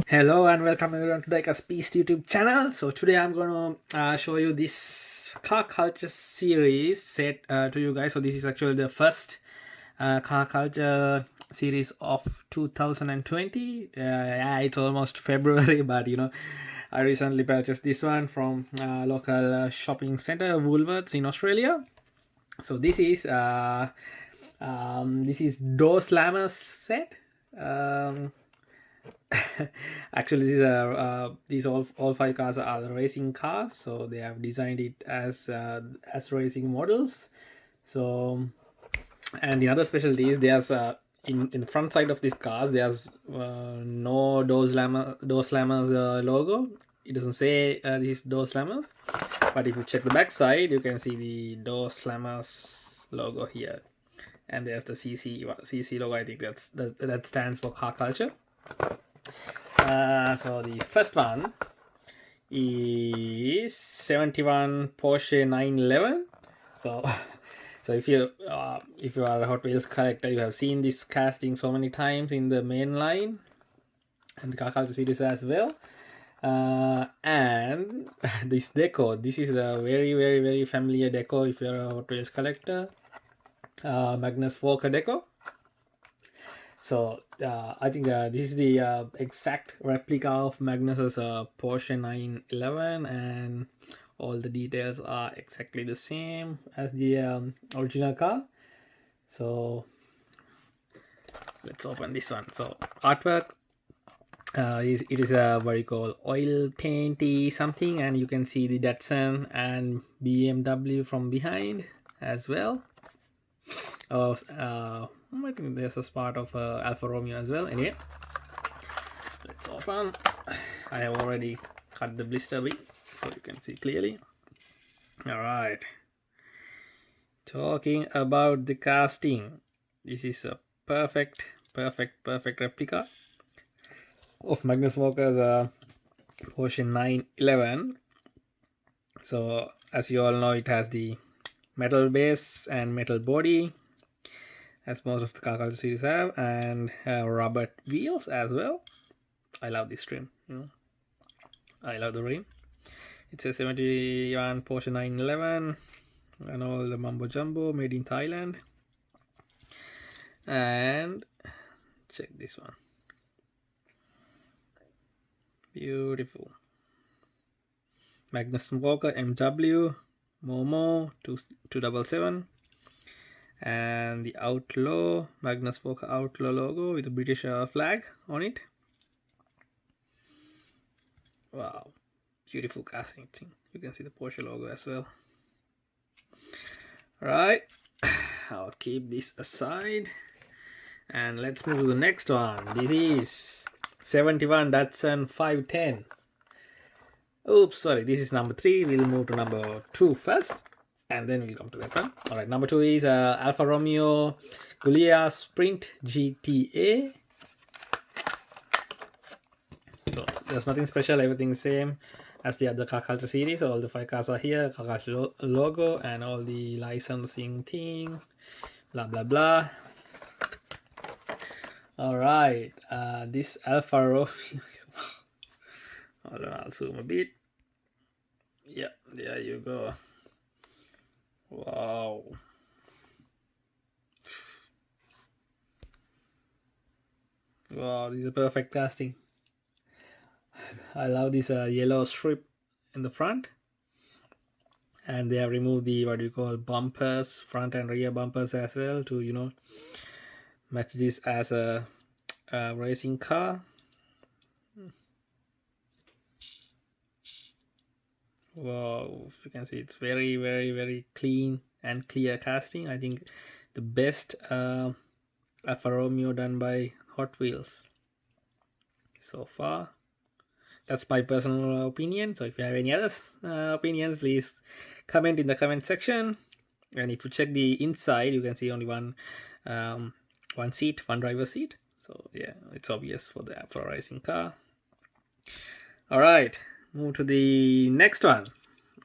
Hello and welcome everyone to the Diecast YouTube channel. So today I'm going to show you this car culture series set to you guys. So this is actually the first car culture series of 2020. Yeah, it's almost February, but I recently purchased this one from local shopping center Woolworths in Australia. So this is door slammers set. Actually, these all five cars are the racing cars, so they have designed it as racing models. So, and the other specialty is there's in the front side of these cars there's no door slammers logo. It doesn't say these door slammers, but if you check the back side, you can see the door slammers logo here, and there's the CC logo. I think that stands for car culture. So the first one is 71 Porsche 911. So if you are a Hot Wheels collector, you have seen this casting so many times in the main line and the car culture series as well. And this deco, this is a very familiar deco if you're a Hot Wheels collector. Magnus Walker deco. So I think this is the exact replica of Magnus's Porsche 911, and all the details are exactly the same as the original car. So let's open this one. So artwork, it is a what you call oil painty something, and you can see the Datsun and BMW from behind as well. I think there's a part of Alfa Romeo as well. Anyway, let's open. I have already cut the blister bit so you can see clearly. All right. Talking about the casting, this is a perfect replica of Magnus Walker's Porsche 911. So as you all know, it has the metal base and metal body, as most of the car culture series have, and rubber wheels as well. I love this trim. I love the rim. It's a 71 Porsche 911 and all the mumbo jumbo, made in Thailand. And check this one. Beautiful. Magnus Walker MW Momo 277. And the Outlaw, Magnus Walker Outlaw logo with the British flag on it. Wow, beautiful casting thing. You can see the Porsche logo as well. Right, I'll keep this aside and let's move to the next one. This is 71 Datsun 510. Oops, sorry, this is number 3. We'll move to number 2 first, and then we'll come to that one. All right, number 2 is Alfa Romeo Giulia Sprint GTA. So there's nothing special, everything same as the other car culture series. All the 5 cars are here, car culture logo and all the licensing thing, blah blah blah. All right, this Alfa Romeo is, hold on, I'll zoom a bit. Yeah, there you go. Wow. Wow, this is a perfect casting. I love this yellow strip in the front. And they have removed the what you call bumpers, front and rear bumpers as well, to match this as a racing car. Wow, you can see it's very clean and clear casting. I think the best Alfa Romeo done by Hot Wheels so far. That's my personal opinion. So if you have any other opinions, please comment in the comment section. And if you check the inside, you can see only one driver seat. So yeah, it's obvious for the racing car. All right, move to the next one.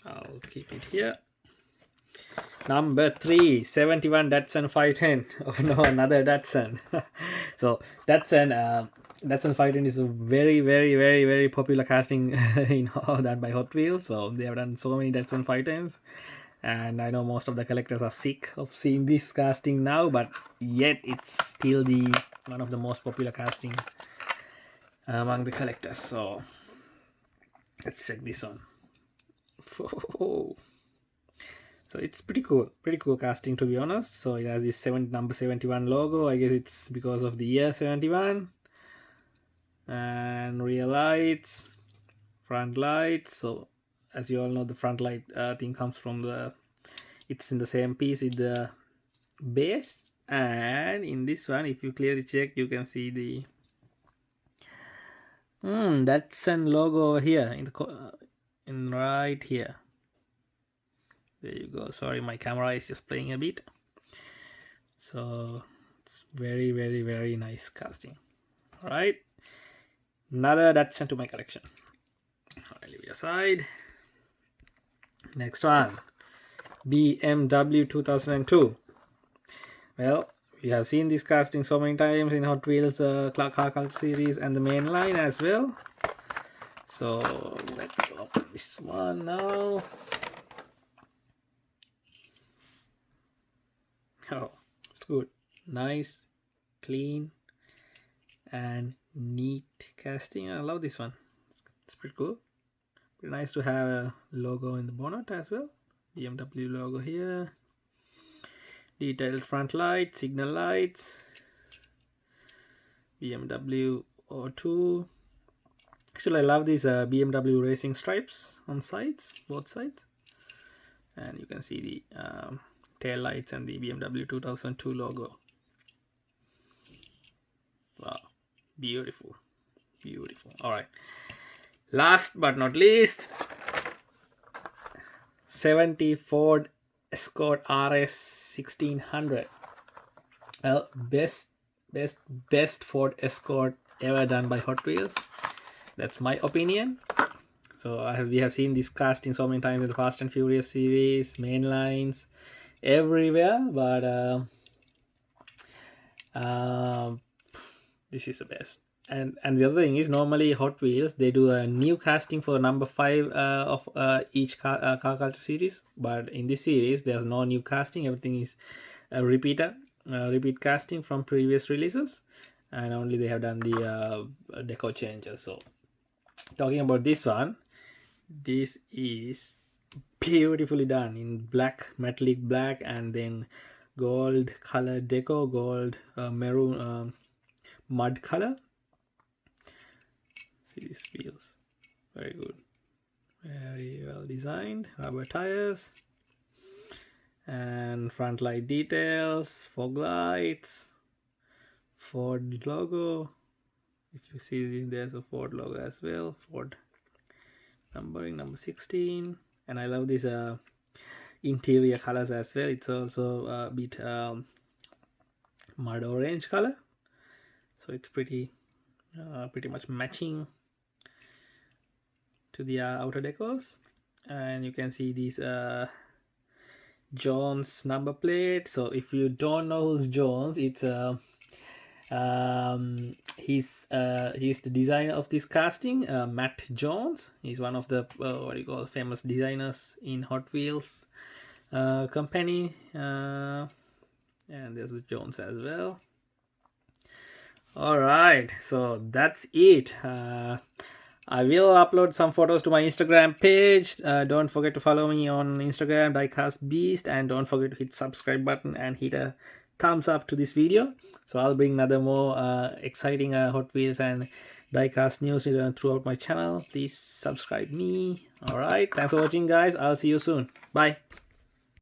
I'll keep it here. Number 3, 71 Datsun 510. Oh no, another Datsun. So Datsun, Datsun 510 is a very, very, very, very popular casting done by Hot Wheels. So they have done so many Datsun 510s, and I know most of the collectors are sick of seeing this casting now, but yet it's still the one of the most popular casting among the collectors. So let's check this one. So it's pretty cool casting, to be honest. So it has this number 71 logo. I guess it's because of the year 71. And rear lights, front lights. So as you all know, the front light thing comes from it's in the same piece with the base. And in this one, if you clearly check, you can see the that's an logo over here in right here. There you go. Sorry, my camera is just playing a bit. So it's very, very, very nice casting. All right, another Datsun to my collection. I'll leave it aside. Next one, BMW 2002. Well, we have seen this casting so many times in Hot Wheels car culture series and the main line as well. So let's open this one now. Oh, it's good. Nice, clean, and neat casting. I love this one. It's pretty cool. Pretty nice to have a logo in the bonnet as well. BMW logo here. Detailed front lights, signal lights. BMW O2. Actually, I love these BMW racing stripes on sides, both sides. And you can see the tail lights and the BMW 2002 logo. Wow, beautiful, beautiful. All right, last but not least, 70 Ford Escort RS 1600. Well, best Ford Escort ever done by Hot Wheels. That's my opinion. So we have seen this casting so many times in the Fast and Furious series, main lines, everywhere, but this is the best. And the other thing is, normally Hot Wheels, they do a new casting for number 5 of each car culture series, but in this series there's no new casting. Everything is a repeat casting from previous releases, and only they have done the deco changes. So talking about this one, this is beautifully done in black, metallic black, and then gold color deco, gold maroon mud color. See these wheels, very good, very well designed. Rubber tires and front light details, fog lights, Ford logo. If you see, there's a Ford logo as well. Ford numbering, number 16. And I love these interior colors as well. It's also a bit mud orange color, so it's pretty much matching to the outer decors. And you can see these Jones number plate. So if you don't know who's Jones, it's he's the designer of this casting, Matt Jones. He's one of the famous designers in Hot Wheels company, and there's the Jones as well. All right, so that's it. I will upload some photos to my Instagram page. Don't forget to follow me on Instagram, Diecast Beast, and don't forget to hit subscribe button and hit a thumbs up to this video. So I'll bring another more exciting Hot Wheels and Diecast news throughout my channel. Please subscribe me. All right, thanks for watching, guys. I'll see you soon. Bye.